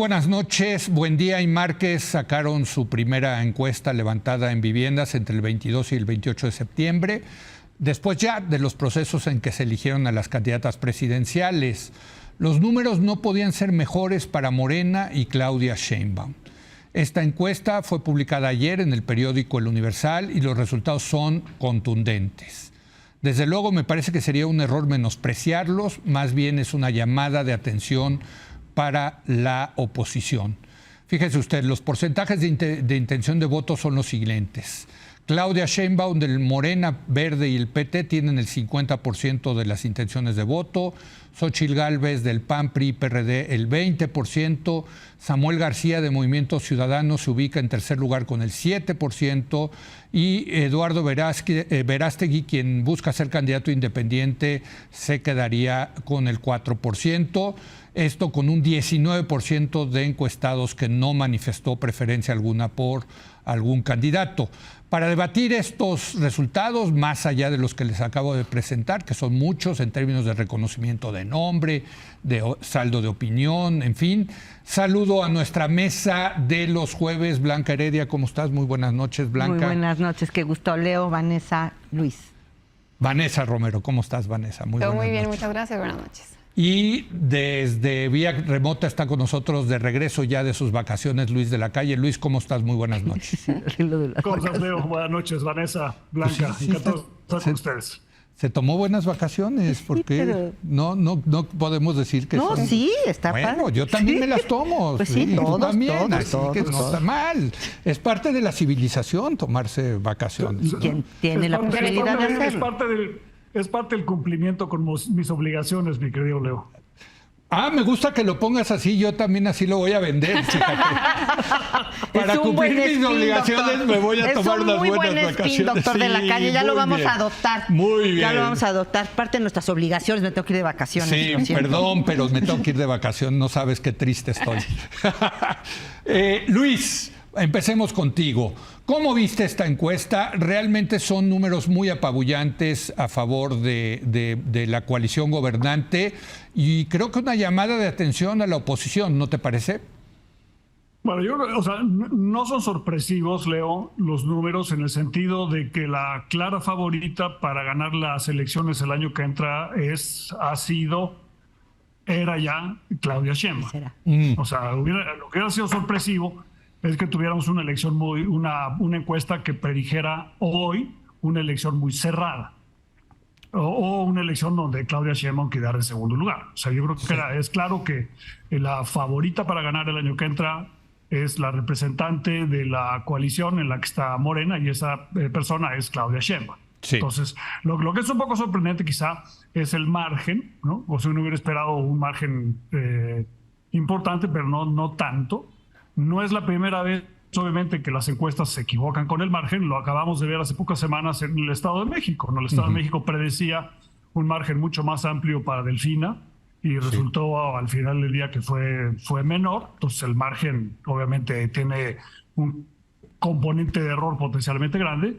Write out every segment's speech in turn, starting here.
buenas noches. Buendía y Márquez sacaron su primera encuesta levantada en viviendas entre el 22 y el 28 de septiembre, después ya de los procesos en que se eligieron a las candidatas presidenciales. Los números no podían ser mejores para Morena y Claudia Sheinbaum. Esta encuesta fue publicada ayer en el periódico El Universal y los resultados son contundentes. Desde luego me parece que sería un error menospreciarlos, más bien es una llamada de atención para la oposición. Fíjese usted, los porcentajes de intención de voto son los siguientes. Claudia Sheinbaum del Morena, Verde y el PT tienen el 50% de las intenciones de voto. Xóchitl Gálvez del PAN, PRI, PRD el 20%. Samuel García de Movimiento Ciudadano se ubica en tercer lugar con el 7%. Y Eduardo Verástegui, quien busca ser candidato independiente, se quedaría con el 4%. Esto con un 19% de encuestados que no manifestó preferencia alguna por algún candidato. Para debatir estos resultados, más allá de los que les acabo de presentar, que son muchos en términos de reconocimiento de nombre, de saldo de opinión, en fin, saludo a nuestra mesa de los jueves. Blanca Heredia, ¿cómo estás? Muy buenas noches, Blanca. Muy buenas noches, qué gusto. Leo, Vanessa, Luis. Vanessa Romero, ¿cómo estás, Vanessa? Muy bien, muchas gracias, buenas noches. Y desde vía remota está con nosotros de regreso ya de sus vacaciones Luis de la Calle. Luis, ¿cómo estás? Muy buenas noches. ¿Cómo estás, Leo? Buenas noches, Vanessa, Blanca. Pues sí, encantado de estar con ustedes. Se tomó buenas vacaciones, porque pero... no podemos decir que no, son... sí, está bueno, padre. yo también me las tomo. Pues sí, tú también, todos, así que no está mal. Es parte de la civilización tomarse vacaciones. ¿Quién tiene la posibilidad de hacerlo? Es parte del cumplimiento con mis obligaciones, mi querido Leo. Ah, me gusta que lo pongas así, yo también así lo voy a vender, fíjate. Para cumplir mis obligaciones, doctor, me voy a tomar unas buenas vacaciones. Es doctor de la Calle, ya lo vamos a adoptar. Muy bien. Ya lo vamos a adoptar. Parte de nuestras obligaciones, me tengo que ir de vacaciones. Sí, perdón, pero me tengo que ir de vacaciones, no sabes qué triste estoy. Luis, empecemos contigo. ¿Cómo viste esta encuesta? Realmente son números muy apabullantes a favor de la coalición gobernante y creo que una llamada de atención a la oposición, ¿no te parece? Bueno, no son sorpresivos, Leo, los números en el sentido de que la clara favorita para ganar las elecciones el año que entra era ya Claudia Sheinbaum. O sea, lo que hubiera sido sorpresivo es que tuviéramos una elección una encuesta que predijera hoy una elección muy cerrada o una elección donde Claudia Sheinbaum quedara en segundo lugar. O sea, yo creo que es claro que la favorita para ganar el año que entra es la representante de la coalición en la que está Morena y esa persona es Claudia Sheinbaum. Sí. Entonces, lo que es un poco sorprendente quizá es el margen, ¿no? O sea, uno hubiera esperado un margen importante, pero no tanto. No es la primera vez, obviamente, que las encuestas se equivocan con el margen. Lo acabamos de ver hace pocas semanas en el Estado de México, ¿no? El Estado de México predecía un margen mucho más amplio para Delfina y resultó al final del día que fue menor. Entonces el margen obviamente tiene un componente de error potencialmente grande.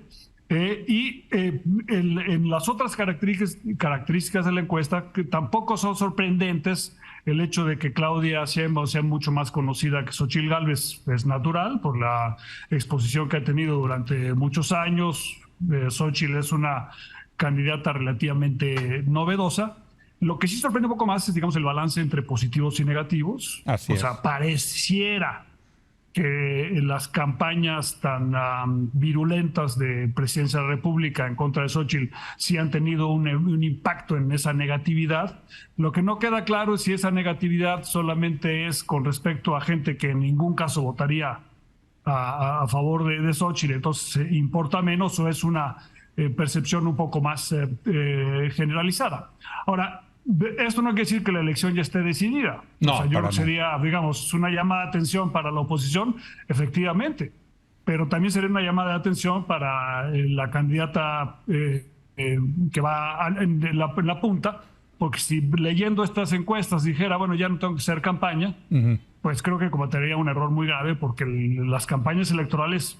En las otras características de la encuesta, que tampoco son sorprendentes, el hecho de que Claudia Sheinbaum sea mucho más conocida que Xóchitl Gálvez es natural por la exposición que ha tenido durante muchos años. Xóchitl es una candidata relativamente novedosa. Lo que sí sorprende un poco más es, digamos, el balance entre positivos y negativos. Así es. O sea, pareciera que las campañas tan virulentas de Presidencia de la República en contra de Xóchitl sí han tenido un impacto en esa negatividad. Lo que no queda claro es si esa negatividad solamente es con respecto a gente que en ningún caso votaría a favor de Xóchitl, entonces importa menos, o es una percepción un poco más generalizada. Ahora, esto no quiere decir que la elección ya esté decidida. No, o sea, yo creo que sería, digamos, una llamada de atención para la oposición, efectivamente, pero también sería una llamada de atención para la candidata que va en la punta, porque si leyendo estas encuestas dijera, bueno, ya no tengo que hacer campaña, pues creo que cometería un error muy grave, porque las campañas electorales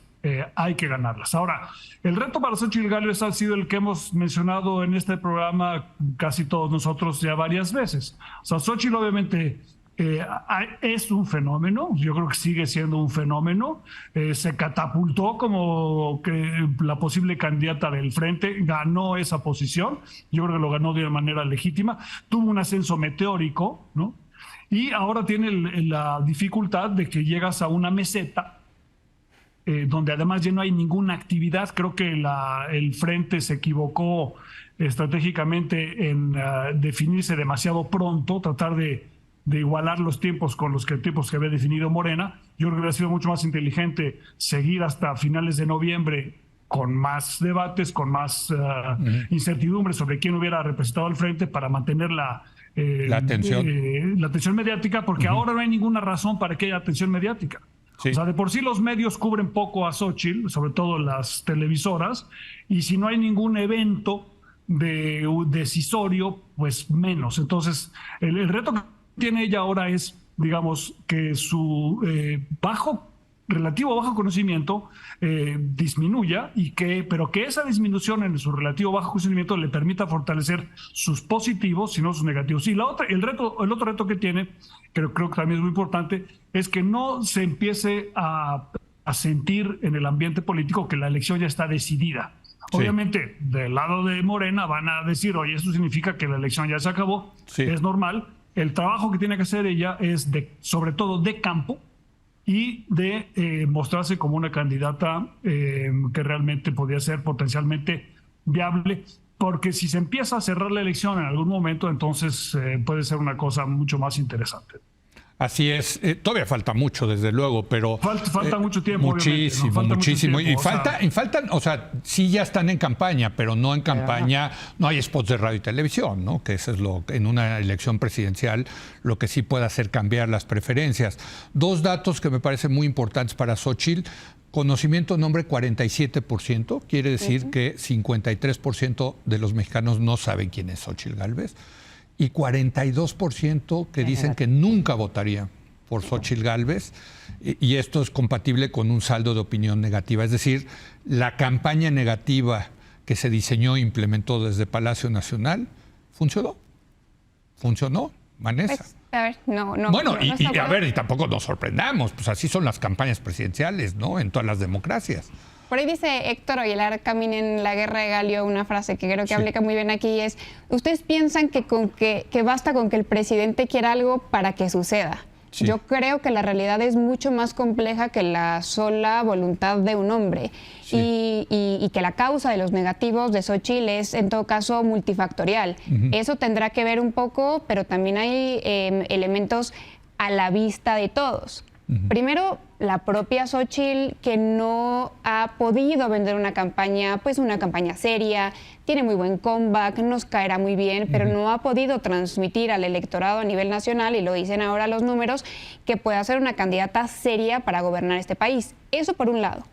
hay que ganarlas. Ahora, el reto para Xóchitl Gálvez ha sido el que hemos mencionado en este programa casi todos nosotros ya varias veces. O sea, Xóchitl obviamente Es un fenómeno, yo creo que sigue siendo un fenómeno. Se catapultó como que la posible candidata del Frente, ganó esa posición, yo creo que lo ganó de una manera legítima, tuvo un ascenso meteórico, ¿no? Y ahora tiene la dificultad de que llegas a una meseta donde además ya no hay ninguna actividad. Creo que el Frente se equivocó estratégicamente en definirse demasiado pronto, tratar de igualar los tiempos con los tiempos que había definido Morena. Yo creo que hubiera sido mucho más inteligente seguir hasta finales de noviembre con más debates, con más incertidumbre sobre quién hubiera representado al Frente para mantener la atención mediática, porque ahora no hay ninguna razón para que haya atención mediática. Sí. O sea, de por sí los medios cubren poco a Xóchitl, sobre todo las televisoras, y si no hay ningún evento decisorio, pues menos. Entonces, el reto que tiene ella ahora es, digamos, que su relativo bajo conocimiento disminuya, pero que esa disminución en su relativo bajo conocimiento le permita fortalecer sus positivos y no sus negativos. Y el otro reto que tiene, creo que también es muy importante, es que no se empiece a sentir en el ambiente político que la elección ya está decidida. Sí. Obviamente, del lado de Morena van a decir, oye, esto significa que la elección ya se acabó, sí. Es normal. El trabajo que tiene que hacer ella es sobre todo de campo y de mostrarse como una candidata que realmente podría ser potencialmente viable, porque si se empieza a cerrar la elección en algún momento, entonces puede ser una cosa mucho más interesante. Así es, todavía falta mucho, desde luego, pero... Falta mucho tiempo, muchísimo, ¿no? Muchísimo. Y faltan, o sea, sí ya están en campaña, pero no en campaña, no hay spots de radio y televisión, ¿no? Que eso es en una elección presidencial, lo que sí puede hacer cambiar las preferencias. Dos datos que me parecen muy importantes para Xóchitl: conocimiento de nombre 47%, quiere decir que 53% de los mexicanos no saben quién es Xóchitl Gálvez, y 42% que dicen que nunca votarían por Xóchitl Gálvez, y esto es compatible con un saldo de opinión negativa. Es decir, la campaña negativa que se diseñó e implementó desde Palacio Nacional funcionó, Vanessa. Pues, a ver, no. Bueno, y tampoco nos sorprendamos, pues así son las campañas presidenciales, ¿no? En todas las democracias. Por ahí dice Héctor Aguilar Camín en La Guerra de Galio una frase que creo que aplica muy bien aquí, es: ustedes piensan que basta con que el presidente quiera algo para que suceda. Sí. Yo creo que la realidad es mucho más compleja que la sola voluntad de un hombre, sí. y que la causa de los negativos de Xóchitl es en todo caso multifactorial. Eso tendrá que ver un poco, pero también hay elementos a la vista de todos. Primero, la propia Xóchitl, que no ha podido vender una campaña seria, tiene muy buen comeback, nos caerá muy bien, pero no ha podido transmitir al electorado a nivel nacional, y lo dicen ahora los números, que pueda ser una candidata seria para gobernar este país. Eso por un lado.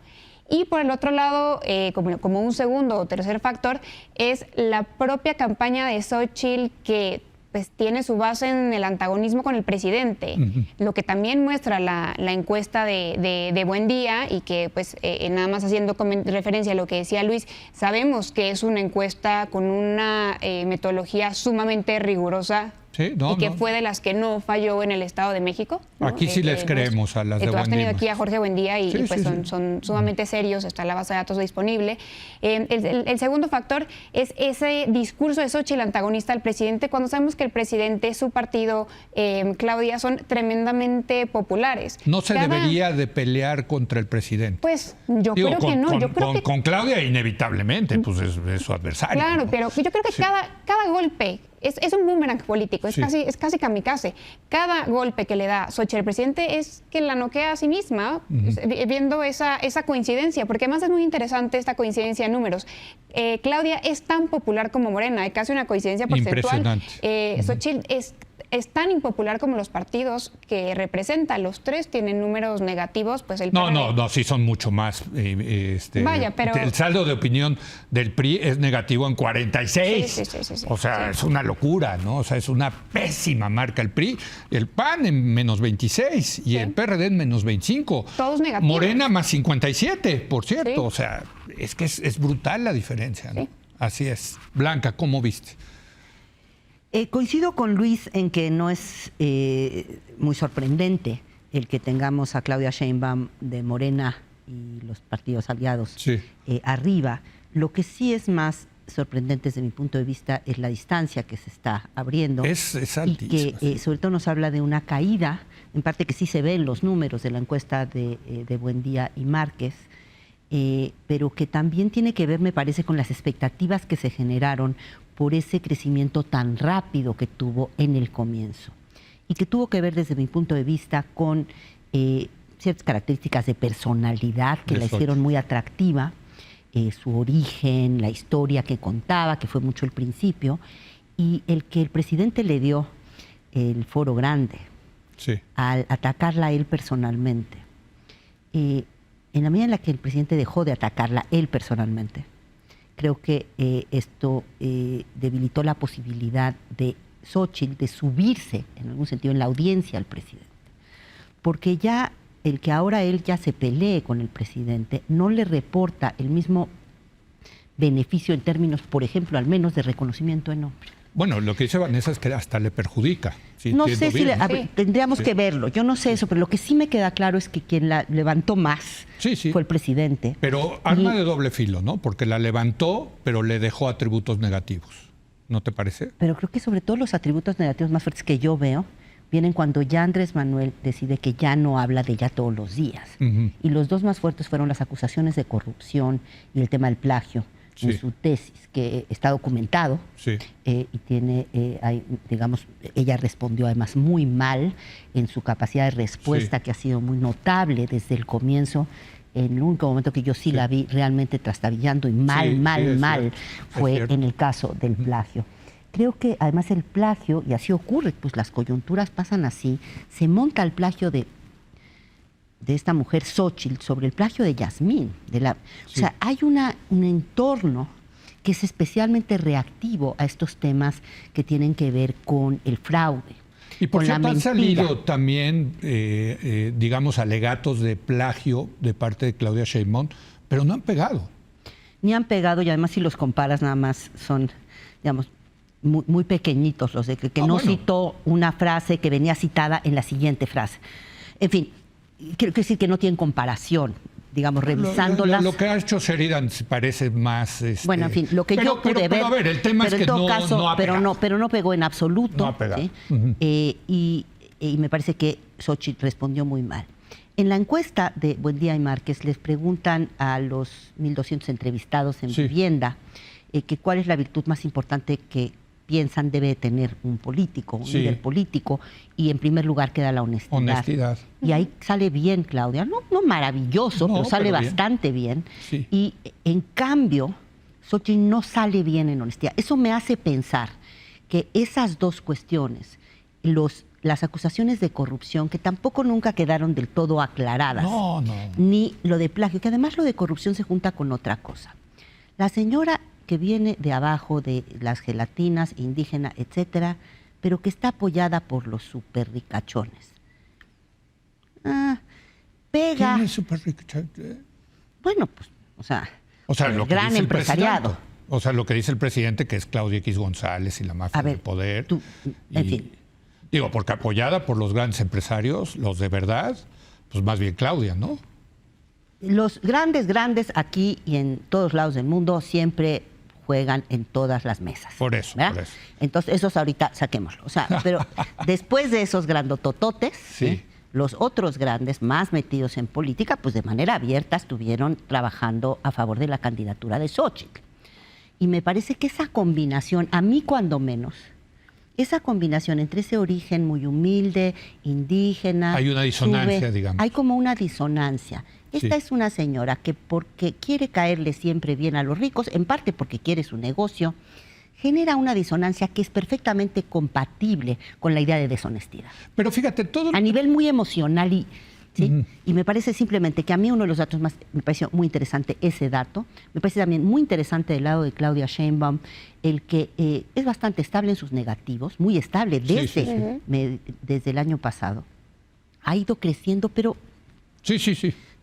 Y por el otro lado, como un segundo o tercer factor, es la propia campaña de Xóchitl, que pues tiene su base en el antagonismo con el presidente, lo que también muestra la encuesta de Buen Día, y que pues nada más haciendo referencia a lo que decía Luis, sabemos que es una encuesta con una metodología sumamente rigurosa. Sí, fue de las que no falló en el Estado de México, ¿no? Aquí sí les creemos a las de Buen Día. Tú has tenido aquí a Jorge Buendía y son sumamente serios, está la base de datos disponible. El segundo factor es ese discurso de Xóchitl antagonista al presidente, cuando sabemos que el presidente, su partido, Claudia, son tremendamente populares. No se debería de pelear contra el presidente. Pues yo creo que no. Con Claudia inevitablemente, pues es su adversario. Claro, ¿no? pero yo creo que cada golpe es un boomerang político, es casi kamikaze. Cada golpe que le da Xóchitl al presidente es que la noquea a sí misma, viendo esa coincidencia, porque además es muy interesante esta coincidencia en números. Claudia es tan popular como Morena, hay casi una coincidencia porcentual. Xóchitl es tan impopular como los partidos que representa. Los tres tienen números negativos, pues el PRD... No, sí son mucho más. Vaya, pero... El saldo de opinión del PRI es negativo en 46. Sí. O sea, es una locura, ¿no? O sea, es una pésima marca el PRI. El PAN en menos 26 y el PRD en menos 25. Todos negativos. Morena más 57, por cierto. Sí. O sea, es que es brutal la diferencia, ¿no? Sí. Así es. Blanca, ¿cómo viste? Coincido con Luis en que no es muy sorprendente el que tengamos a Claudia Sheinbaum de Morena y los partidos aliados arriba. Lo que sí es más sorprendente desde mi punto de vista es la distancia que se está abriendo. Es y que sobre todo nos habla de una caída, en parte que sí se ve en los números de la encuesta de Buendía y Márquez, pero que también tiene que ver, me parece, con las expectativas que se generaron por ese crecimiento tan rápido que tuvo en el comienzo. Y que tuvo que ver, desde mi punto de vista, con ciertas características de personalidad que la hicieron muy atractiva, su origen, la historia que contaba, que fue mucho el principio, y el que el presidente le dio el foro grande al atacarla a él personalmente. En la medida en la que el presidente dejó de atacarla él personalmente, creo que esto debilitó la posibilidad de Xóchitl de subirse, en algún sentido, en la audiencia al presidente. Porque ya el que ahora él ya se pelee con el presidente no le reporta el mismo beneficio en términos, por ejemplo, al menos de reconocimiento en nombre. Bueno, lo que dice Vanessa es que hasta le perjudica. No sé si tendríamos que verlo. Yo no sé eso, pero lo que sí me queda claro es que quien la levantó más fue el presidente. Pero arma de doble filo, ¿no? Porque la levantó, pero le dejó atributos negativos. ¿No te parece? Pero creo que sobre todo los atributos negativos más fuertes que yo veo vienen cuando ya Andrés Manuel decide que ya no habla de ella todos los días. Y los dos más fuertes fueron las acusaciones de corrupción y el tema del plagio en su tesis, que está documentado y tiene, digamos, ella respondió además muy mal en su capacidad de respuesta, que ha sido muy notable desde el comienzo. En el único momento que yo la vi realmente trastabillando y mal fue en el caso del plagio. Creo que además el plagio, y así ocurre, pues las coyunturas pasan así, se monta el plagio de esta mujer Xóchitl sobre el plagio de Yasmín. O sea, hay un entorno que es especialmente reactivo a estos temas que tienen que ver con el fraude. Y por cierto, han salido también, digamos, alegatos de plagio de parte de Claudia Sheinbaum, pero no han pegado. Ni han pegado, y además si los comparas nada más son, digamos, muy pequeñitos los de que no citó una frase que venía citada en la siguiente frase. En fin, quiero decir que no tienen comparación, digamos, revisándolas. Lo que ha hecho Sheridan parece más... Bueno, en fin, lo que yo pude ver... Pero a ver, el tema es que no ha pegado. Pero no pegó en absoluto. No ha pegado. Y me parece que Xóchitl respondió muy mal. En la encuesta de Buendía y Márquez les preguntan a los 1.200 entrevistados en vivienda que cuál es la virtud más importante que piensan debe tener un político, un líder político, y en primer lugar queda la honestidad. Y ahí sale bien Claudia, no maravilloso, pero sale bastante bien. Y en cambio, Xóchitl no sale bien en honestidad. Eso me hace pensar que esas dos cuestiones, las acusaciones de corrupción, que tampoco nunca quedaron del todo aclaradas, ni lo de plagio, que además lo de corrupción se junta con otra cosa. La señora que viene de abajo, de las gelatinas, indígena, etcétera, pero que está apoyada por los súper ricachones. Pega. ¿Quién es súper ricachones? Bueno, pues, o sea lo que gran dice empresariado. O sea, lo que dice el presidente, que es Claudia X González y la mafia del poder. En fin. Digo, porque apoyada por los grandes empresarios, los de verdad, pues más bien Claudia, ¿no? Los grandes aquí y en todos lados del mundo siempre juegan en todas las mesas. Por eso. Entonces, esos ahorita saquémoslo. O sea, pero después de esos grandotototes, los otros grandes, más metidos en política, pues de manera abierta estuvieron trabajando a favor de la candidatura de Xóchitl. Y me parece que esa combinación, a mí cuando menos, esa combinación entre ese origen muy humilde, indígena... Hay una disonancia, digamos. Hay como una disonancia. Esta es una señora que porque quiere caerle siempre bien a los ricos, en parte porque quiere su negocio, genera una disonancia que es perfectamente compatible con la idea de deshonestidad. Pero fíjate, todo... A nivel muy emocional y me parece simplemente que a mí uno de los datos más, me pareció muy interesante ese dato, me parece también muy interesante del lado de Claudia Sheinbaum, el que es bastante estable en sus negativos, muy estable desde el año pasado. Ha ido creciendo, pero...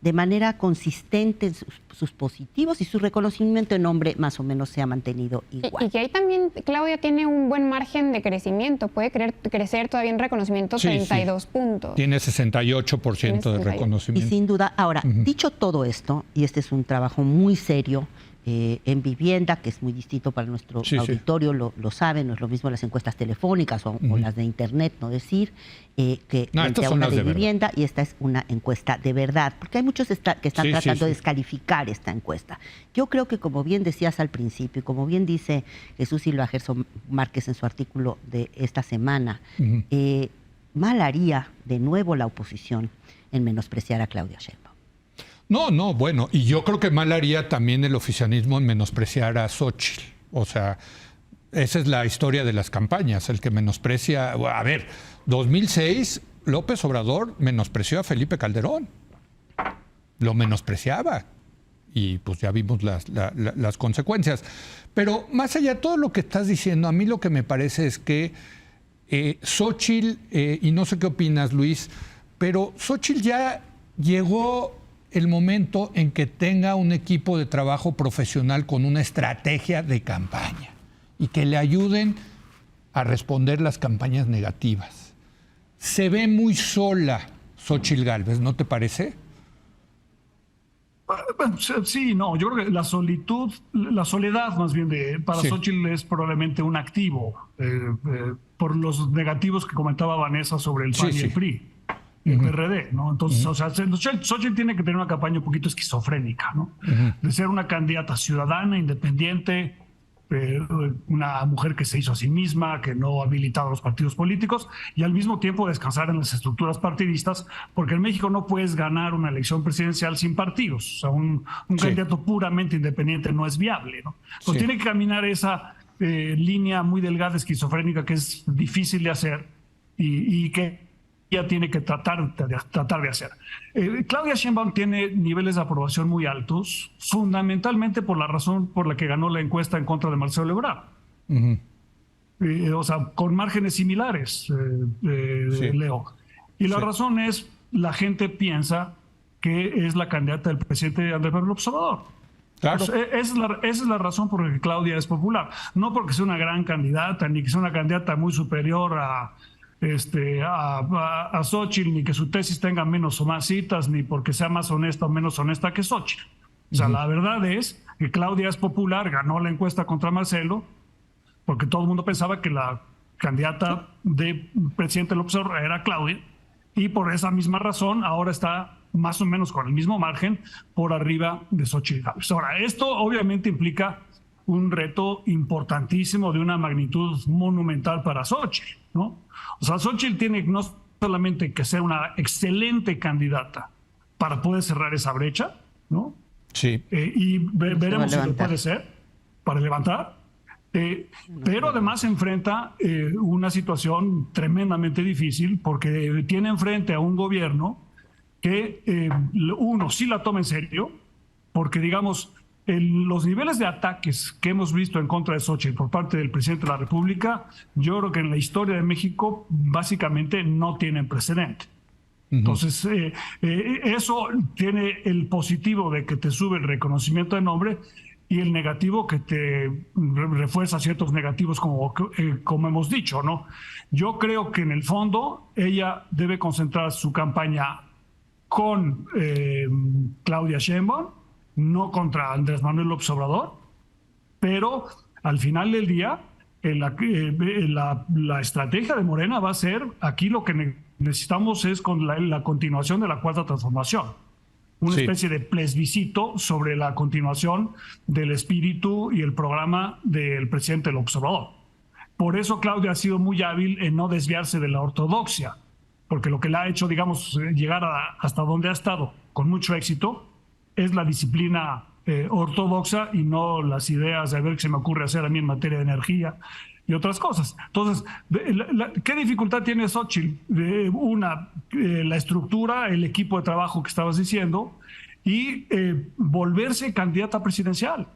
de manera consistente sus positivos y su reconocimiento en nombre más o menos se ha mantenido igual. Y que ahí también Claudia tiene un buen margen de crecimiento, puede crecer todavía en reconocimiento 32 puntos. Tiene 68% de reconocimiento. Y sin duda, ahora, dicho todo esto, y este es un trabajo muy serio, en vivienda, que es muy distinto para nuestro auditorio, lo saben, no es lo mismo las encuestas telefónicas o las de internet, no decir, que estas son una las de de vivienda, verdad. Y esta es una encuesta de verdad, porque hay muchos que están tratando de descalificar esta encuesta. Yo creo que, como bien decías al principio, y como bien dice Jesús Silva Gerson Márquez en su artículo de esta semana, mal haría de nuevo la oposición en menospreciar a Claudia Sheinbaum. No, bueno, y yo creo que mal haría también el oficialismo en menospreciar a Xóchitl. O sea, esa es la historia de las campañas, el que menosprecia... A ver, 2006, López Obrador menospreció a Felipe Calderón. Lo menospreciaba. Y pues ya vimos las consecuencias. Pero más allá de todo lo que estás diciendo, a mí lo que me parece es que Xóchitl, y no sé qué opinas, Luis, pero Xóchitl ya llegó el momento en que tenga un equipo de trabajo profesional con una estrategia de campaña y que le ayuden a responder las campañas negativas. Se ve muy sola Xóchitl Gálvez, ¿no te parece? Sí, no, yo creo que la soledad más bien para Xóchitl es probablemente un activo, por los negativos que comentaba Vanessa sobre el PAN y el PRI. El PRD, ¿no? Entonces, o sea, Xóchitl tiene que tener una campaña un poquito esquizofrénica, ¿no? De ser una candidata ciudadana, independiente, una mujer que se hizo a sí misma, que no ha habilitado a los partidos políticos, y al mismo tiempo descansar en las estructuras partidistas, porque en México no puedes ganar una elección presidencial sin partidos. O sea, un candidato puramente independiente no es viable, ¿no? Entonces tiene que caminar esa línea muy delgada, esquizofrénica, que es difícil de hacer y que ya tiene que tratar de hacer. Claudia Sheinbaum tiene niveles de aprobación muy altos, fundamentalmente por la razón por la que ganó la encuesta en contra de Marcelo Ebrard. O sea, con márgenes similares, Leo. Y la razón es, la gente piensa que es la candidata del presidente Andrés Manuel López Obrador. Claro. Esa es la razón por la que Claudia es popular. No porque sea una gran candidata, ni que sea una candidata muy superior a Xóchitl, ni que su tesis tenga menos o más citas, ni porque sea más honesta o menos honesta que Xóchitl. O sea, la verdad es que Claudia es popular, ganó la encuesta contra Marcelo, porque todo el mundo pensaba que la candidata de presidente López Obrador era Claudia, y por esa misma razón ahora está más o menos con el mismo margen por arriba de Xóchitl Gálvez. Ahora, esto obviamente implica un reto importantísimo de una magnitud monumental para Xóchitl, ¿no? O sea, Xóchitl tiene no solamente que ser una excelente candidata para poder cerrar esa brecha, ¿no? Sí. Y veremos si lo puede ser para levantar. Pero además enfrenta una situación tremendamente difícil porque tiene enfrente a un gobierno que, uno, sí la toma en serio, porque digamos, los niveles de ataques que hemos visto en contra de Xóchitl por parte del presidente de la República, yo creo que en la historia de México básicamente no tienen precedente. Entonces, eso tiene el positivo de que te sube el reconocimiento de nombre y el negativo que te refuerza ciertos negativos como hemos dicho, ¿no? Yo creo que en el fondo ella debe concentrar su campaña con Claudia Sheinbaum, no contra Andrés Manuel López Obrador, pero al final del día la estrategia de Morena va a ser, aquí lo que necesitamos es con la continuación de la Cuarta Transformación, una especie de plebiscito sobre la continuación del espíritu y el programa del presidente López Obrador. Por eso Claudia ha sido muy hábil en no desviarse de la ortodoxia, porque lo que le ha hecho, digamos, llegar hasta donde ha estado con mucho éxito es la disciplina ortodoxa y no las ideas de a ver qué se me ocurre hacer a mí en materia de energía y otras cosas. Entonces, ¿qué dificultad tiene Xóchitl? La estructura, el equipo de trabajo que estabas diciendo y volverse candidata presidencial.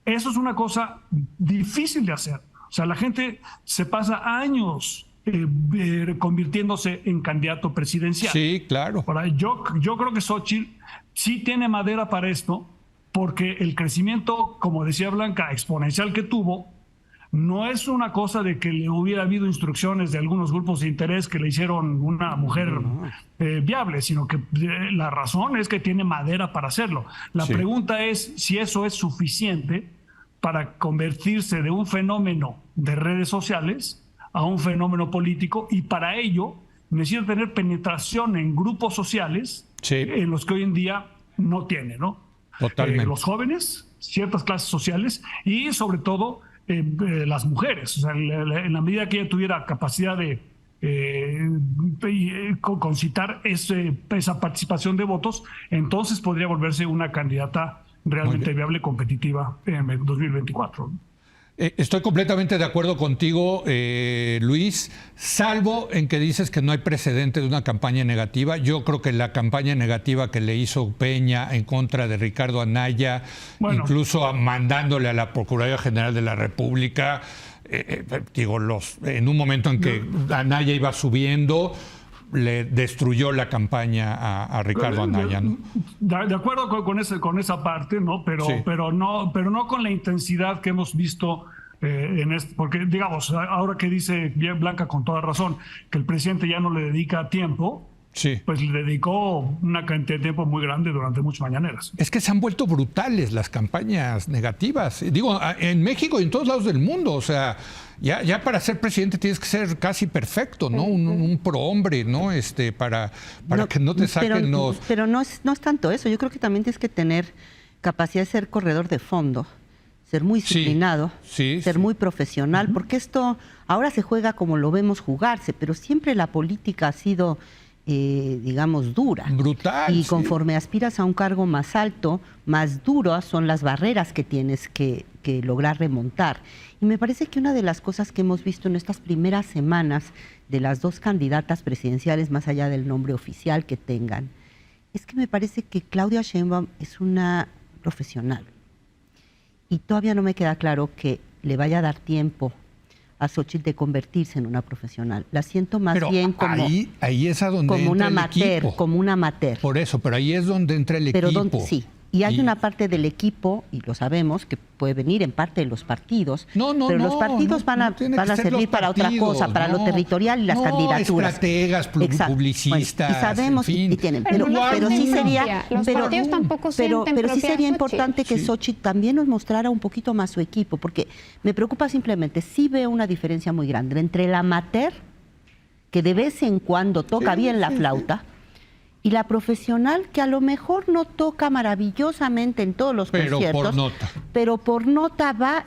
Eso es una cosa difícil de hacer. O sea, la gente se pasa años convirtiéndose en candidato presidencial. Sí, claro. Ahora, yo creo que Xóchitl sí tiene madera para esto, porque el crecimiento, como decía Blanca, exponencial que tuvo, no es una cosa de que le hubiera habido instrucciones de algunos grupos de interés que le hicieron una mujer viable, sino que la razón es que tiene madera para hacerlo. La pregunta es si eso es suficiente para convertirse de un fenómeno de redes sociales a un fenómeno político, y para ello necesita tener penetración en grupos sociales en los que hoy en día no tiene, ¿no? Totalmente. Los jóvenes, ciertas clases sociales y sobre todo las mujeres. O sea, en la medida que ella tuviera capacidad de concitar esa participación de votos, entonces podría volverse una candidata realmente viable, competitiva en el 2024. Estoy completamente de acuerdo contigo, Luis, salvo en que dices que no hay precedente de una campaña negativa. Yo creo que la campaña negativa que le hizo Peña en contra de Ricardo Anaya, incluso mandándole a la Procuraduría General de la República, en un momento en que Anaya iba subiendo, le destruyó la campaña a Ricardo Anaya, ¿no? De acuerdo con esa parte, ¿no? Pero no con la intensidad que hemos visto porque, digamos, ahora que dice bien Blanca con toda razón que el presidente ya no le dedica tiempo, pues le dedicó una cantidad de tiempo muy grande durante muchas mañaneras. Es que se han vuelto brutales las campañas negativas. Digo, en México y en todos lados del mundo, o sea, ya para ser presidente tienes que ser casi perfecto, ¿no? Un prohombre, ¿no? Para que no te saquen los... Pero no es tanto eso. Yo creo que también tienes que tener capacidad de ser corredor de fondo, ser muy disciplinado, ser muy profesional, porque esto ahora se juega como lo vemos jugarse, pero siempre la política ha sido... digamos, dura. Brutal. Y conforme aspiras a un cargo más alto, más duras son las barreras que tienes que lograr remontar. Y me parece que una de las cosas que hemos visto en estas primeras semanas de las dos candidatas presidenciales, más allá del nombre oficial que tengan, es que me parece que Claudia Sheinbaum es una profesional. Y todavía no me queda claro que le vaya a dar tiempo a Xóchitl de convertirse en una profesional. La siento más bien como ahí es a donde como entra una el equipo. Como una amateur. Por eso, pero ahí es donde entra el equipo. Sí, y hay una parte del equipo, y lo sabemos, que puede venir en parte de los partidos, pero los partidos van a servir para otra cosa, para lo territorial y las candidaturas. Estrategas, publicistas, y sabemos, en fin. y tienen, pero sí sería, partidos tampoco pero sí sería importante que Xóchitl también nos mostrara un poquito más su equipo, porque me preocupa simplemente, sí veo una diferencia muy grande entre el amateur, que de vez en cuando toca bien la flauta, y la profesional que a lo mejor no toca maravillosamente en todos los conciertos, pero por nota va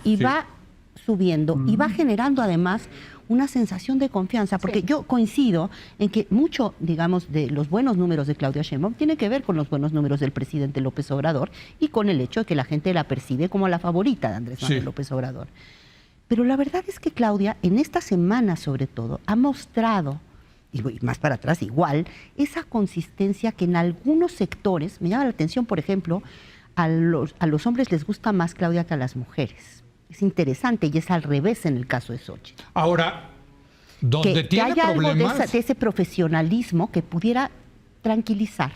subiendo y va generando además una sensación de confianza, porque yo coincido en que mucho, digamos, de los buenos números de Claudia Sheinbaum tiene que ver con los buenos números del presidente López Obrador y con el hecho de que la gente la percibe como la favorita de Andrés Manuel López Obrador. Pero la verdad es que Claudia, en esta semana sobre todo, ha mostrado, y más para atrás igual, esa consistencia que en algunos sectores, me llama la atención, por ejemplo, a los hombres les gusta más Claudia que a las mujeres. Es interesante y es al revés en el caso de Xóchitl. Ahora, donde tiene que hay problemas... algo de ese profesionalismo que pudiera tranquilizar.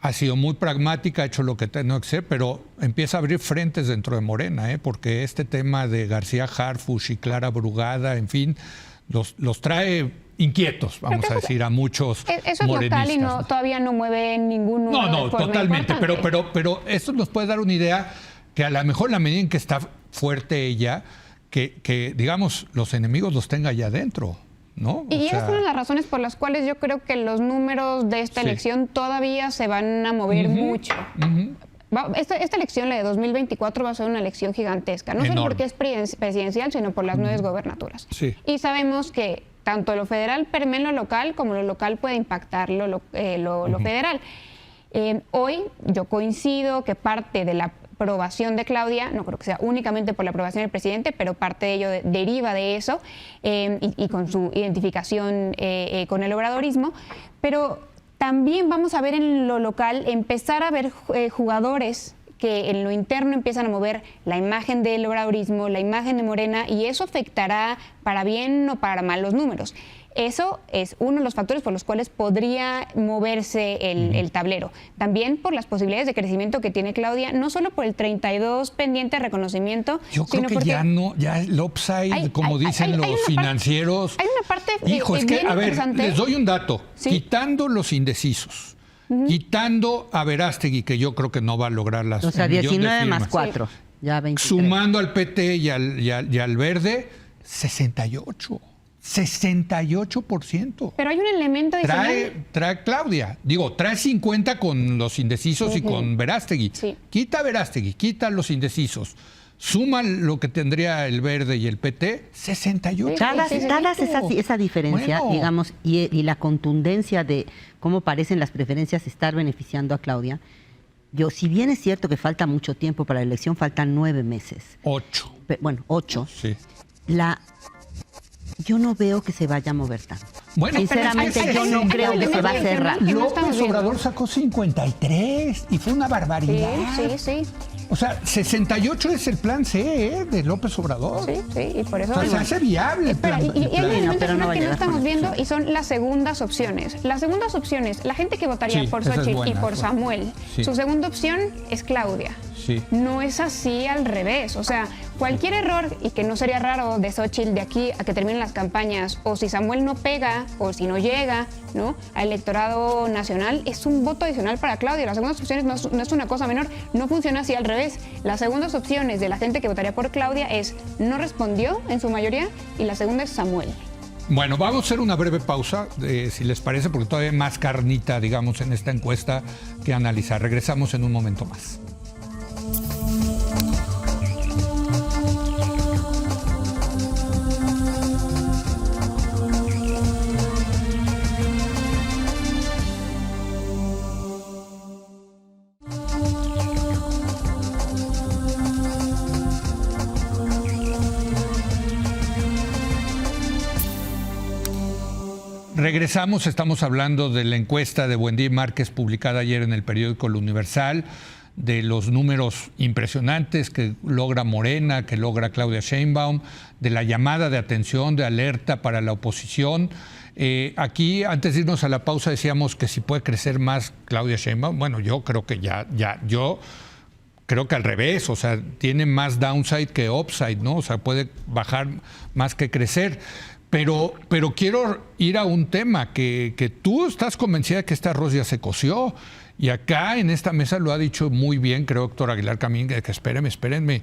Ha sido muy pragmática, ha hecho lo que tenía que hacer, pero empieza a abrir frentes dentro de Morena, porque este tema de García Harfuch y Clara Brugada, en fin, los trae inquietos, vamos a decir, a muchos eso es local y todavía no mueve ningún número. No, totalmente, pero esto nos puede dar una idea que a lo mejor en la medida en que está fuerte ella, que digamos, los enemigos los tenga allá adentro, ¿no? Y es una de las razones por las cuales yo creo que los números de esta elección todavía se van a mover mucho. Esta elección, la de 2024, va a ser una elección gigantesca, no solo porque es presidencial, sino por las 9 gobernaturas. Y sabemos que tanto lo federal permea en lo local, como lo local puede impactar lo federal. Hoy yo coincido que parte de la aprobación de Claudia, no creo que sea únicamente por la aprobación del presidente, pero parte de ello deriva de eso y con su identificación con el obradorismo, pero también vamos a ver en lo local, empezar a ver jugadores que en lo interno empiezan a mover la imagen del obradorismo, la imagen de Morena, y eso afectará para bien o para mal los números. eso es uno de los factores por los cuales podría moverse el tablero. También por las posibilidades de crecimiento que tiene Claudia, no solo por el 32 pendiente de reconocimiento, yo creo sino que porque ya el upside, como dicen los financieros. Hay una parte hijo, es que, bien a ver, interesante. les doy un dato. Sí. Quitando los indecisos, quitando a Verástegui, que yo creo que no va a lograr las O sea, 19 más firmas, 4, sí. Ya 23. Sumando al PT y al Verde, 68%. 68%. Pero hay un elemento adicional. Trae Claudia. Digo, trae 50 con los indecisos y con Verástegui. Sí. Quita Verástegui, quita los indecisos. Suma lo que tendría el Verde y el PT, 68. Dadas esa diferencia, Bueno. digamos, y la contundencia de cómo parecen las preferencias estar beneficiando a Claudia, si bien es cierto que falta mucho tiempo para la elección, faltan 9 meses. 8. Bueno, 8. Sí. Yo no veo que se vaya a mover tanto. Bueno, sinceramente, yo no creo que se va a cerrar. Que no López estamos viendo. Obrador sacó 53 y fue una barbaridad. Sí. O sea, 68 es el plan C de López Obrador. Sí, y por eso... O sea, se hace viable el Espera, plan. y hay el plan. un elemento pero no va a que no llegar estamos con viendo eso. y son las segundas opciones. Las segundas opciones, la gente que votaría Sí, por esa es Xochitl buena, y por pues. Samuel, Sí. su segunda opción es Claudia. Sí. No es así al revés. O sea, cualquier error, y que no sería raro de Xochitl de aquí a que terminen las campañas, o si Samuel no pega, o si no llega, ¿no?, al electorado nacional, es un voto adicional para Claudia. Las segundas opciones no es una cosa menor, no funciona así al revés. Las segundas opciones de la gente que votaría por Claudia es no respondió en su mayoría, y la segunda es Samuel. Bueno, vamos a hacer una breve pausa, si les parece, porque todavía hay más carnita, digamos, en esta encuesta que analizar. Regresamos en un momento más. Regresamos, estamos hablando de la encuesta de Buendía y Márquez publicada ayer en el periódico El Universal, de los números impresionantes que logra Morena, que logra Claudia Sheinbaum, de la llamada de atención, de alerta para la oposición. Aquí, antes de irnos a la pausa, decíamos que si puede crecer más Claudia Sheinbaum. Bueno, yo creo que yo creo que al revés, o sea, tiene más downside que upside, ¿no? O sea, puede bajar más que crecer. Pero quiero ir a un tema que tú estás convencida que este arroz ya se coció. Y acá en esta mesa lo ha dicho muy bien, creo, doctor Aguilar Camín, que espérenme.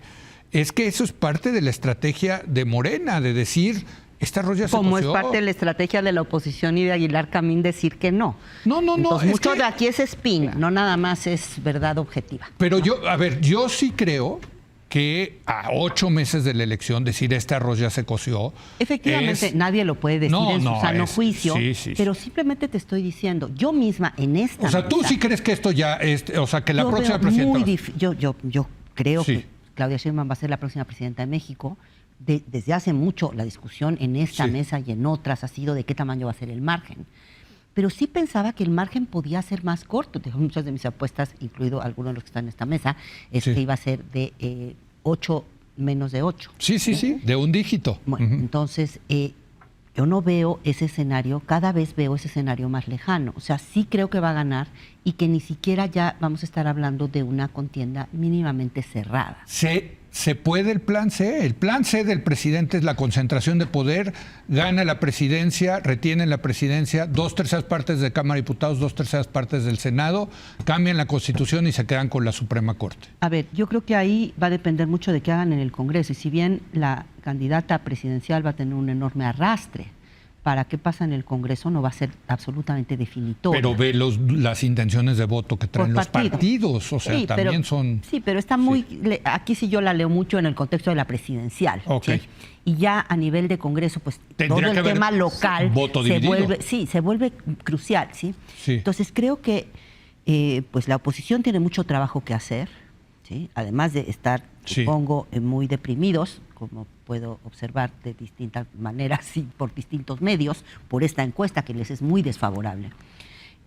Es que eso es parte de la estrategia de Morena, de decir, este arroz ya se coció. Como es parte de la estrategia de la oposición y de Aguilar Camín decir que no. No. Entonces, es mucho que- de aquí es spin, no nada más es verdad objetiva. Pero yo sí creo que a 8 meses de la elección decir este arroz ya se coció. Efectivamente, nadie lo puede decir en su sano juicio, sí. pero simplemente te estoy diciendo, yo misma en esta O sea, tú mesa, sí crees que esto ya es, o sea, que la yo próxima veo presidenta... muy yo creo Sí. que Claudia Sheinbaum va a ser la próxima presidenta de México. Desde hace mucho la discusión en esta Sí. mesa y en otras ha sido de qué tamaño va a ser el margen. Pero sí pensaba que el margen podía ser más corto. Muchas de mis apuestas, incluido algunos de los que están en esta mesa, es Sí. que iba a ser de 8 menos de 8. Sí, de un dígito. Bueno, Ujú. entonces yo no veo ese escenario, cada vez veo ese escenario más lejano. O sea, sí creo que va a ganar y que ni siquiera ya vamos a estar hablando de una contienda mínimamente cerrada. Se puede el plan C. El plan C del presidente es la concentración de poder, gana la presidencia, retiene la presidencia, 2/3 partes de Cámara de Diputados, 2/3 partes del Senado, cambian la Constitución y se quedan con la Suprema Corte. A ver, yo creo que ahí va a depender mucho de qué hagan en el Congreso. Y si bien la candidata presidencial va a tener un enorme arrastre para qué pasa en el Congreso, no va a ser absolutamente definitorio. Pero ve las intenciones de voto que traen Por los partido. partidos, o sea, Sí, también pero, son... Sí, pero está muy... Aquí sí yo la leo mucho en el contexto de la presidencial. Ok. ¿sí? Y ya a nivel de Congreso, pues Tendría todo que el haber tema local voto se dividido. vuelve crucial, ¿sí? Sí. Entonces creo que pues la oposición tiene mucho trabajo que hacer, ¿sí? Además de estar, Sí. supongo, muy deprimidos, como puedo observar de distintas maneras y por distintos medios, por esta encuesta que les es muy desfavorable.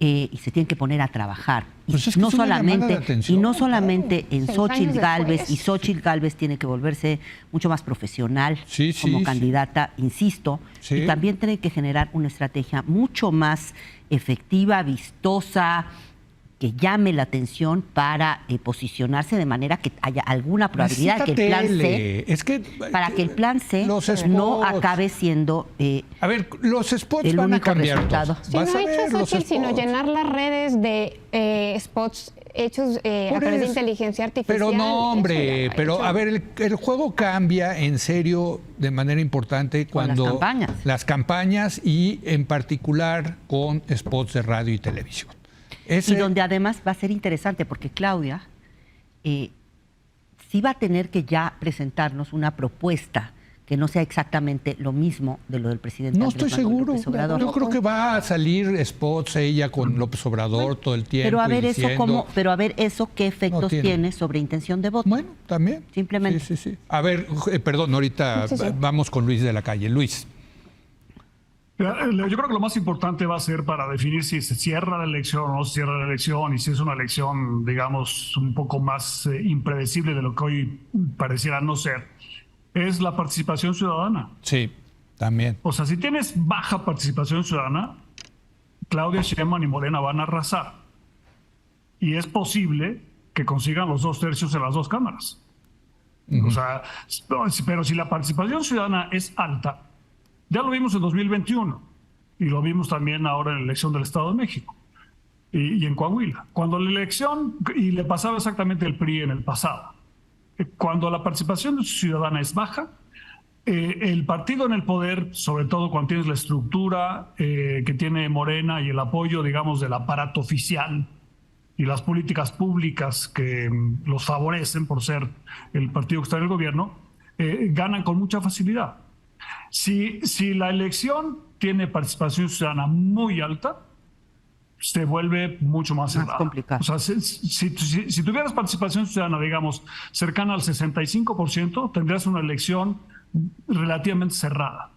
y se tienen que poner a trabajar. Pues es que no es una llamada de solamente atención, y no solamente en 6 Xóchitl años Gálvez, después. y Xóchitl Gálvez tiene que volverse mucho más profesional Sí, sí, como sí. candidata, insisto, Sí. y también tiene que generar una estrategia mucho más efectiva, vistosa, que llame la atención para posicionarse de manera que haya alguna probabilidad de que el plan C, Tele. Es que para que el plan C los no spots. acabe siendo A ver, los spots el van a único cambiar resultado. todo. Si no Vas a ha hecho ver los Xóchitl, sino spots. llenar las redes de spots hechos a Por través de eso. inteligencia artificial. Pero no, hombre, Eso ya pero hecho. a ver, el juego cambia en serio de manera importante Con las cuando campañas. las campañas y en particular con spots de radio y televisión. Y donde además va a ser interesante porque Claudia sí va a tener que ya presentarnos una propuesta que no sea exactamente lo mismo de lo del presidente No Andrés estoy Manuel seguro. López Obrador. Yo creo que va a salir spots ella con López Obrador todo el tiempo. Pero a ver y eso diciendo- eso qué efectos tiene. tiene sobre intención de voto. Bueno, también. Simplemente. Sí, sí, sí. A ver, perdón, ahorita Sí, sí. vamos con Luis de la Calle. Luis. Yo creo que lo más importante va a ser para definir si se cierra la elección o no se cierra la elección y si es una elección, digamos, un poco más impredecible de lo que hoy pareciera no ser, es la participación ciudadana. Sí, también. O sea, si tienes baja participación ciudadana, Claudia Sheinbaum y Morena van a arrasar. Y es posible que consigan los 2/3 en las dos cámaras. O sea, pero si la participación ciudadana es alta, ya lo vimos en 2021 y lo vimos también ahora en la elección del Estado de México y en Coahuila. Cuando la elección, y le pasaba exactamente el PRI en el pasado, cuando la participación ciudadana es baja, el partido en el poder, sobre todo cuando tienes la estructura que tiene Morena y el apoyo, digamos, del aparato oficial y las políticas públicas que los favorecen por ser el partido que está en el gobierno, ganan con mucha facilidad. Si la elección tiene participación ciudadana muy alta, se vuelve mucho más cerrada. complicado. O sea, si tuvieras participación ciudadana, digamos, cercana al 65%, tendrías una elección relativamente cerrada.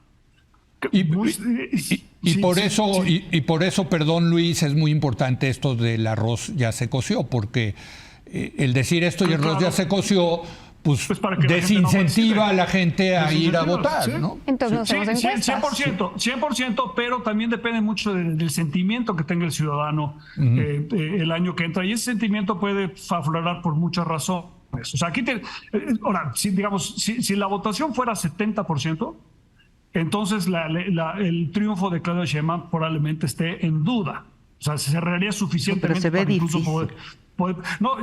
Y Sí, por sí, eso, sí. y por eso, perdón Luis, es muy importante esto del arroz ya se coció, porque el decir esto y el arroz Claro. ya se coció, pues Pues para que la gente no desincentiva participe. a la gente a ir a Desincentiva, votar, sí. ¿no? Entonces no hacemos encuestas. 100%, pero también depende mucho del sentimiento que tenga el ciudadano el año que entra. Y ese sentimiento puede aflorar por muchas razones. O sea, aquí, ahora, si la votación fuera 70%, entonces el triunfo de Claudia Sheinbaum probablemente esté en duda. O sea, se cerraría suficientemente Pero se ve para incluso difícil. no,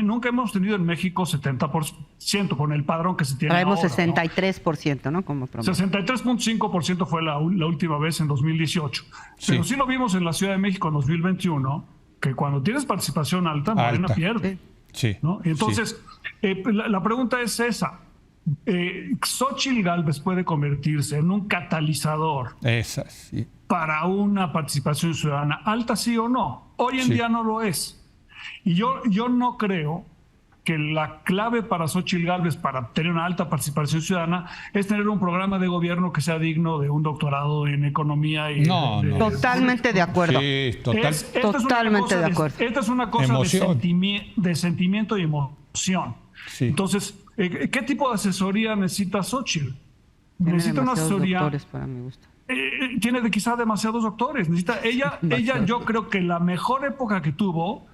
nunca hemos tenido en México 70% con el padrón que se tiene Traemos ahora, ¿no? 63%, ¿no? Como promedio. 63.5% fue la última vez en 2018. Sí. Pero sí lo vimos en la Ciudad de México en 2021, que cuando tienes participación alta, Morena Alta. pierde. Sí. ¿No? Entonces, la pregunta es esa. Xóchitl Gálvez puede convertirse en un catalizador Esa, sí. para una participación ciudadana alta, sí o no. Hoy en Sí. día no lo es. Y yo no creo que la clave para Xóchitl Gálvez para tener una alta participación ciudadana es tener un programa de gobierno que sea digno de un doctorado en economía. Y No, no. Totalmente de acuerdo. Sí, total. esta es una Totalmente cosa de acuerdo. Esta es una cosa Emoción. de sentimiento y emoción. Sí. Entonces, ¿qué tipo de asesoría necesita Xóchitl? Tiene Necesita una demasiados asesoría. doctores para mi gusto. Tiene quizá demasiados doctores. Necesita ella, yo creo que la mejor época que tuvo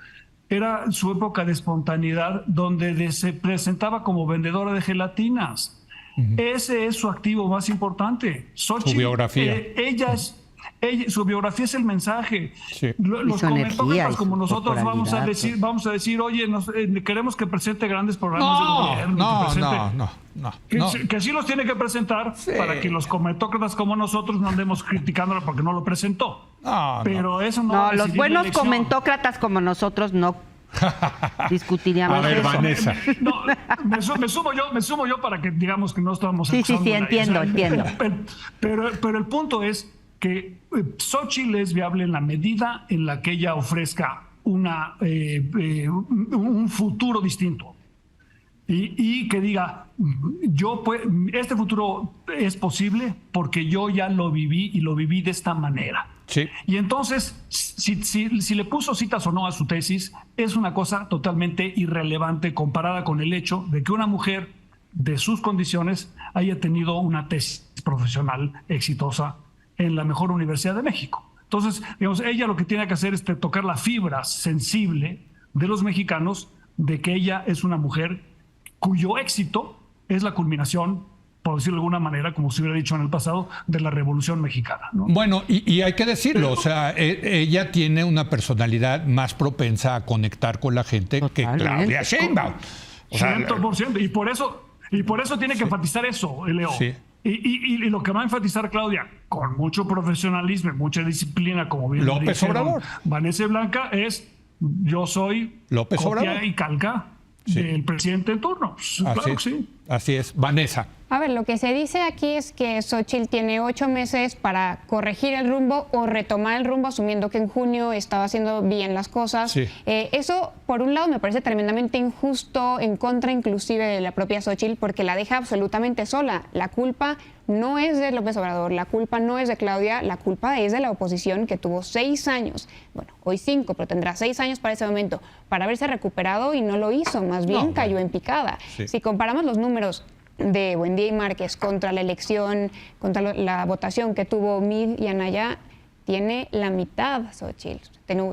era su época de espontaneidad, donde se presentaba como vendedora de gelatinas. Ese es su activo más importante. Xóchitl, Su biografía. Su biografía es el mensaje. Sí. Los su energía comentócratas y como su nosotros corporalidad, vamos a decir, oye, queremos que presente grandes programas de gobierno. que presente- que sí los tiene que presentar para que los comentócratas como nosotros no andemos criticándolo porque no lo presentó. Pero eso no va a No, los decidir la buenos elección. comentócratas como nosotros no discutiríamos A ver, eso. Vanessa. No, me sumo yo para que digamos que no estamos Sí, sí, acusándola. entiendo. Pero el punto es que Xóchitl es viable en la medida en la que ella ofrezca un futuro distinto. Y que diga, este futuro es posible porque yo ya lo viví y lo viví de esta manera. Sí. Y entonces, si le puso citas o no a su tesis, es una cosa totalmente irrelevante comparada con el hecho de que una mujer de sus condiciones haya tenido una tesis profesional exitosa en la mejor universidad de México. Entonces, digamos, ella lo que tiene que hacer es tocar la fibra sensible de los mexicanos de que ella es una mujer cuyo éxito es la culminación, por decirlo de alguna manera, como se hubiera dicho en el pasado, de la Revolución Mexicana, ¿no? Bueno, y hay que decirlo, o sea, ella tiene una personalidad más propensa a conectar con la gente Totalmente. que Claudia Sheinbaum. O sea, 100%. Y por eso tiene que enfatizar eso, Leo. Sí. Y lo que va a enfatizar Claudia, con mucho profesionalismo y mucha disciplina, como bien lo López dijeron Obrador. Vanessa y Blanca, es yo soy López copia Obrador. y calca del presidente en turno. Claro que sí. Así es. Vanessa. A ver, lo que se dice aquí es que Xóchitl tiene 8 meses para corregir el rumbo o retomar el rumbo, asumiendo que en junio estaba haciendo bien las cosas. Sí. Eso, por un lado, me parece tremendamente injusto, en contra inclusive de la propia Xóchitl, porque la deja absolutamente sola. La culpa no es de López Obrador, la culpa no es de Claudia, la culpa es de la oposición, que tuvo 6 años, bueno, hoy 5, pero tendrá 6 años para ese momento, para haberse recuperado y no lo hizo, más bien cayó en picada. Sí. Si comparamos los números de Buendía y Márquez contra la elección, contra la votación que tuvo Mid y Anaya, tiene la mitad Xóchitl.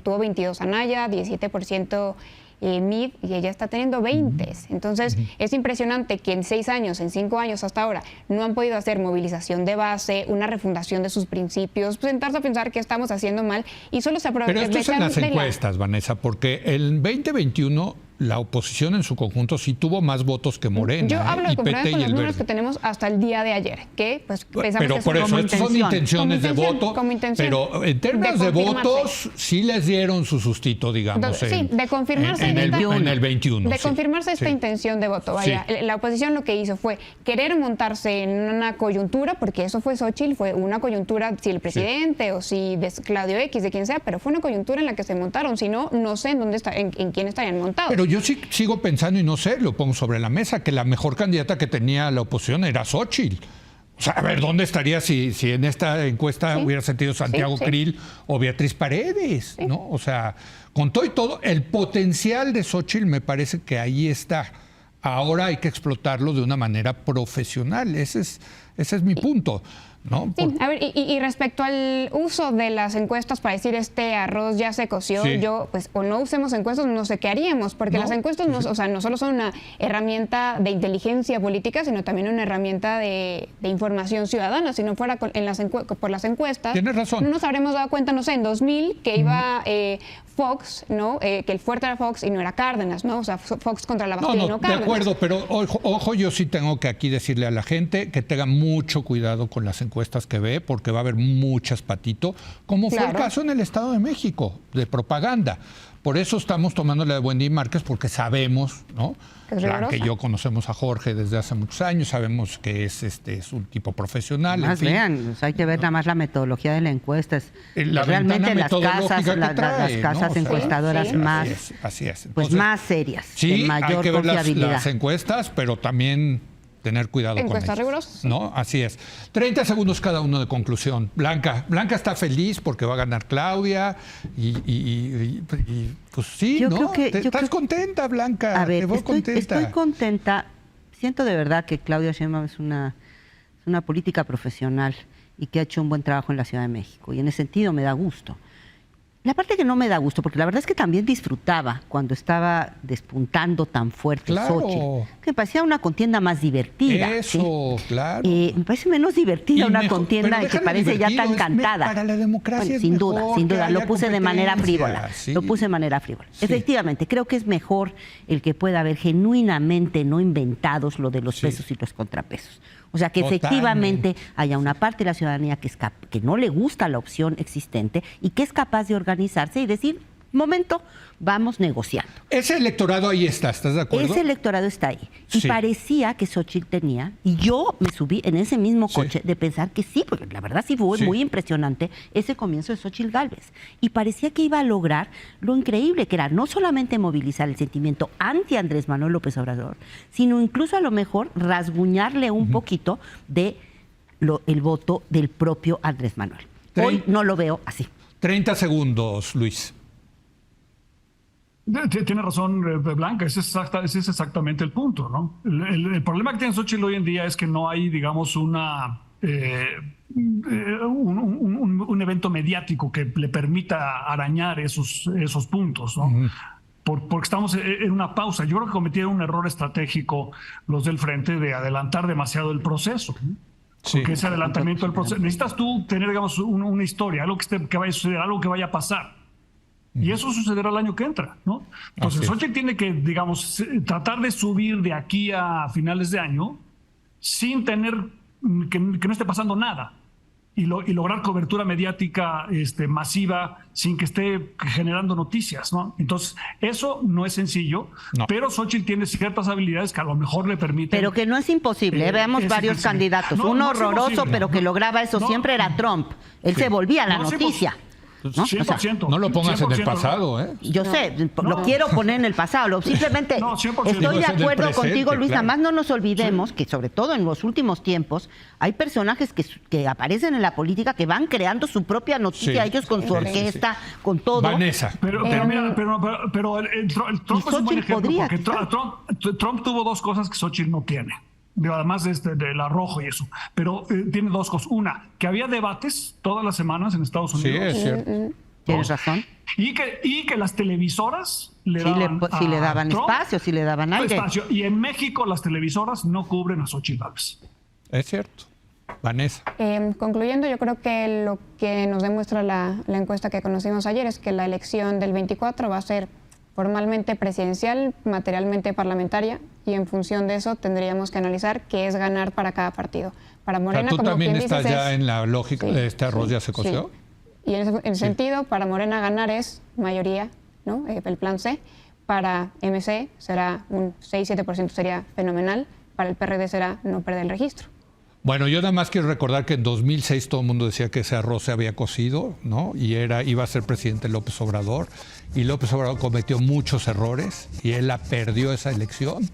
Tuvo 22 Anaya, 17% Mid, y ella está teniendo 20. Entonces, es impresionante que en 6 años, en 5 años hasta ahora, no han podido hacer movilización de base, una refundación de sus principios, sentarse a pensar qué estamos haciendo mal, y solo se aprovechan. Pero esto es en las encuestas, Vanessa, porque el 2021 la oposición en su conjunto sí tuvo más votos que Morena. Yo hablo de y conformidad PT con y los el números Verde. que tenemos hasta el día de ayer, que pues pensamos Pero que por eso, estos son intenciones de voto. como intención Pero en términos de confirmarse. votos, sí les dieron su sustito, digamos. Sí, de confirmarse en el 21. De sí. confirmarse esta Sí. intención de voto. Vaya, Sí. la oposición lo que hizo fue querer montarse en una coyuntura, porque eso fue Xóchitl, fue una coyuntura, si el presidente o si de Claudio X, de quien sea, pero fue una coyuntura en la que se montaron. Si no, no sé en dónde está, en quién estarían montados. Pero yo sí sigo pensando, y no sé, lo pongo sobre la mesa, que la mejor candidata que tenía la oposición era Xóchitl. O sea, a ver, ¿dónde estaría si en esta encuesta hubiera sentido Santiago Krill o Beatriz Paredes? Sí. ¿No? O sea, con todo y todo, el potencial de Xóchitl me parece que ahí está. Ahora hay que explotarlo de una manera profesional. Ese es mi punto, ¿no? Sí, a ver, y respecto al uso de las encuestas para decir este arroz ya se coció, Sí. yo, pues, o no usemos encuestas, no sé qué haríamos, porque No. las encuestas no, o sea, no solo son una herramienta de inteligencia política, sino también una herramienta de información ciudadana. Si no fuera por las encuestas, Tienes razón. no nos habremos dado cuenta, no sé, en 2000 que iba Fox, ¿no? Que el fuerte era Fox y no era Cárdenas, ¿no? O sea, Fox contra la Bastilla y no de Cárdenas. acuerdo, pero ojo, yo sí tengo que aquí decirle a la gente que tenga mucho cuidado con las encuestas que ve, porque va a haber muchas patito, como fue el Claro. caso en el Estado de México, de propaganda. Por eso estamos tomando la de Buendía y Márquez, porque sabemos, ¿no? Que es rigurosa. Que yo conocemos a Jorge desde hace muchos años, sabemos que es un tipo profesional. Más en fin. vean, hay que ver nada más la metodología de la encuesta. Es La realmente ventana las casas, metodológica que trae, las casas ¿no? O sea, encuestadoras sí, más, Así es. pues Entonces, más serias, sí, de hay mayor que ver confiabilidad. las encuestas, pero también tener cuidado Encuestas con ellas. rigurosas, sí. ¿No? Así es. 30 segundos cada uno de conclusión. Blanca está feliz porque va a ganar Claudia y pues sí, Yo ¿no? creo que- yo ¿Estás creo- contenta, Blanca? A ver, Te veo estoy contenta. contenta. Siento de verdad que Claudia Sheinbaum es una política profesional y que ha hecho un buen trabajo en la Ciudad de México. Y en ese sentido me da gusto. La parte que no me da gusto, porque la verdad es que también disfrutaba cuando estaba despuntando tan fuerte Claro. Xóchitl, que me parecía una contienda más divertida. Eso, ¿sí? claro. Me parece menos divertida Y una mejor- contienda pero que déjalo parece ya divertido, tan es cantada. para la democracia Bueno, es sin duda, mejor sin que duda. Lo haya puse de manera competencia, frívola. sí. Lo puse de manera frívola. Sí. Efectivamente, creo que es mejor el que pueda haber genuinamente no inventados lo de los Sí. pesos y los contrapesos. O sea, que Totalmente. efectivamente haya una parte de la ciudadanía que no le gusta la opción existente y que es capaz de organizarse y decir, momento, vamos negociando. Ese electorado ahí está, ¿estás de acuerdo? Ese electorado está ahí. Y Sí. parecía que Xóchitl tenía, y yo me subí en ese mismo Sí. coche de pensar que sí, porque la verdad sí fue Sí. muy impresionante ese comienzo de Xóchitl Gálvez. Y parecía que iba a lograr lo increíble que era no solamente movilizar el sentimiento anti Andrés Manuel López Obrador, sino incluso a lo mejor rasguñarle un poquito de el voto del propio Andrés Manuel. Hoy no lo veo así. 30 segundos, Luis. Tiene razón Blanca, ese es exactamente el punto, ¿no? El problema que tiene Xochitl hoy en día es que no hay, digamos, un evento mediático que le permita arañar esos puntos, ¿no? Porque estamos en una pausa. Yo creo que cometieron un error estratégico los del frente de adelantar demasiado el proceso, ¿no? Sí. Porque ese adelantamiento del proceso, necesitas tú tener, digamos, una historia, algo que vaya a suceder, algo que vaya a pasar. Y eso sucederá el año que entra, ¿no? Entonces, Xochitl tiene que, digamos, tratar de subir de aquí a finales de año sin tener que no esté pasando nada y lograr cobertura mediática masiva sin que esté generando noticias, ¿no? Entonces, eso no es sencillo, pero Xochitl tiene ciertas habilidades que a lo mejor le permiten... Pero que no es imposible. Veamos varios candidatos. No, Uno no es horroroso, imposible. pero que lograba eso siempre era Trump. Él se volvía a la noticia. ¿No? 100%. No lo pongas en el 100%, pasado, ¿eh? Yo sé, lo quiero poner en el pasado. Simplemente 100%. estoy de Pues en el acuerdo presente, contigo, Luis. claro. Nada más no nos olvidemos que, sobre todo en los últimos tiempos, hay personajes que aparecen en la política que van creando su propia noticia, ellos con su orquesta, con todo. Vanessa. Pero Trump es un buen ejemplo, porque Trump tuvo dos cosas que Xochitl no tiene. Además del arrojo y eso. Pero tiene dos cosas. Una, que había debates todas las semanas en Estados Unidos. Sí, es cierto. Tienes razón. Y que las televisoras le Sí daban, le daban Trump espacio, sí le daban aire. espacio. Y en México las televisoras no cubren a Xochitl Gálvez. Es cierto. Vanessa. Concluyendo, yo creo que lo que nos demuestra la encuesta que conocimos ayer es que la elección del 24 va a ser formalmente presidencial, materialmente parlamentaria, y en función de eso tendríamos que analizar qué es ganar para cada partido. Para Morena, ¿Tú como también quien estás dices, ya en la lógica de este arroz ya se coció? Sí. Y en ese sentido, para Morena ganar es mayoría, ¿no? El plan C. Para MC será un 6-7%, sería fenomenal. Para el PRD será no perder el registro. Bueno, yo nada más quiero recordar que en 2006 todo el mundo decía que ese arroz se había cocido, ¿no? Y iba a ser presidente López Obrador. Y López Obrador cometió muchos errores y él perdió esa elección.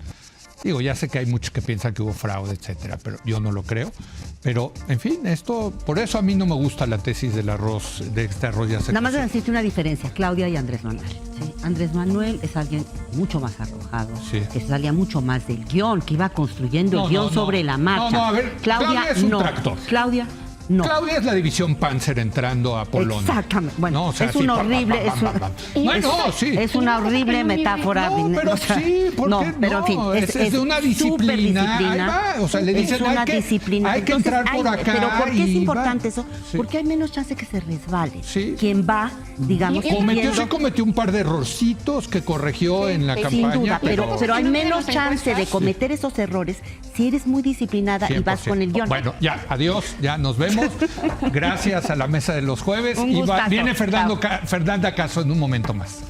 Digo, ya sé que hay muchos que piensan que hubo fraude, etcétera, pero yo no lo creo. Pero, en fin, por eso a mí no me gusta la tesis del arroz, de este arroz ya se Nada más de coció. decirte una diferencia, Claudia y Andrés Manuel. ¿Sí? Andrés Manuel es alguien mucho más arrojado, que se salía mucho más del guión, que iba construyendo el guión sobre la marcha. No, a ver, Claudia es un tractor. Claudia, no. Claudia es la división Panzer entrando a Polonia. Exactamente. Bueno, No, o sea, es una horrible, es una horrible metáfora. No, pero o sea, sí, porque no, pero en fin, es de una disciplina. Ahí va, o sea, le dicen, es una disciplina. hay que entrar por acá. Pero ¿por qué es y importante va. eso? Sí. Porque hay menos chance que se resbale. Sí. Quien va, digamos, Cometió un par de errorcitos que corrigió en la campaña. sin duda, pero hay En menos las chance de encuestas. cometer esos errores si eres muy disciplinada y vas 100%. con el guión. Bueno, ya, adiós, ya nos vemos. Gracias a la mesa de los jueves. Un Y gustazo. viene Chao. Fernanda Caso en un momento más.